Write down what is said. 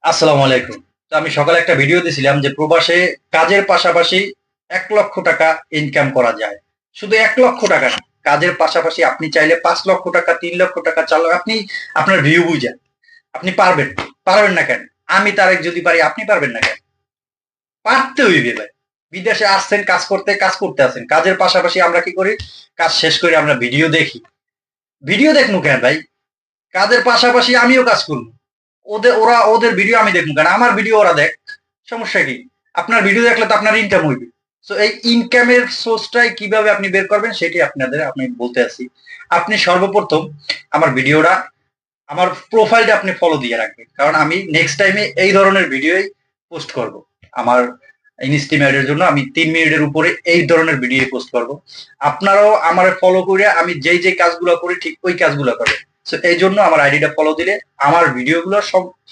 আসসালামু আলাইকুম। তো আমি সকালে একটা ভিডিও দিছিলাম যে প্রবাসে কাজের পাশাপাশি ১,০০,০০০ টাকা ইনকাম করা যায়। শুধু ১,০০,০০০ টাকা না, কাজের পাশাপাশি আপনি চাইলে ৫,০০,০০০ টাকা, ৩,০০,০০০ টাকা, ৪,০০,০০০ আপনি আপনার ভিউ বুঝেন। আপনি পারবেন। পারবেন না কেন? আমি তারেক যদি পারি আপনি পারবেন না কেন? পারতে হইবে ভাই। বিদেশে আসছেন কাজ করতে, কাজ করতে আছেন। কাজের পাশাপাশি আমরা কি করি? কাজ শেষ করে আমরা ভিডিও দেখি। ভিডিও দেখমু কেন ভাই? কাজের পাশাপাশি আমিও কাজ করব। ওদের ভিডিও আমি দেখবো কেন? আমার ভিডিও ওরা দেখ। সমস্যা কি? আপনার ভিডিও দেখলে তো আপনার ইনকাম হইবে। সো এই ইনকামের সোর্সটাই কিভাবে আপনি বের করবেন সেটি আমি বলতে আছি। আপনি সর্বপ্রথম আমার ভিডিওটা, আমার প্রোফাইলটা আপনি ফলো দিয়ে রাখবেন। কারণ আমি নেক্সট টাইমে এই ধরনের ভিডিওই পোস্ট করব। আমার ইনস্টিমেটের জন্য আমি ৩ মিনিটের উপরে এই ধরনের ভিডিও পোস্ট করব। আপনারাও আমারে ফলো করে আমি যেই কাজগুলো করি ঠিক ওই কাজগুলো করবেন। সো এই জন্য আমার আইডিটা ফলো দিলে আমার ভিডিওগুলো সব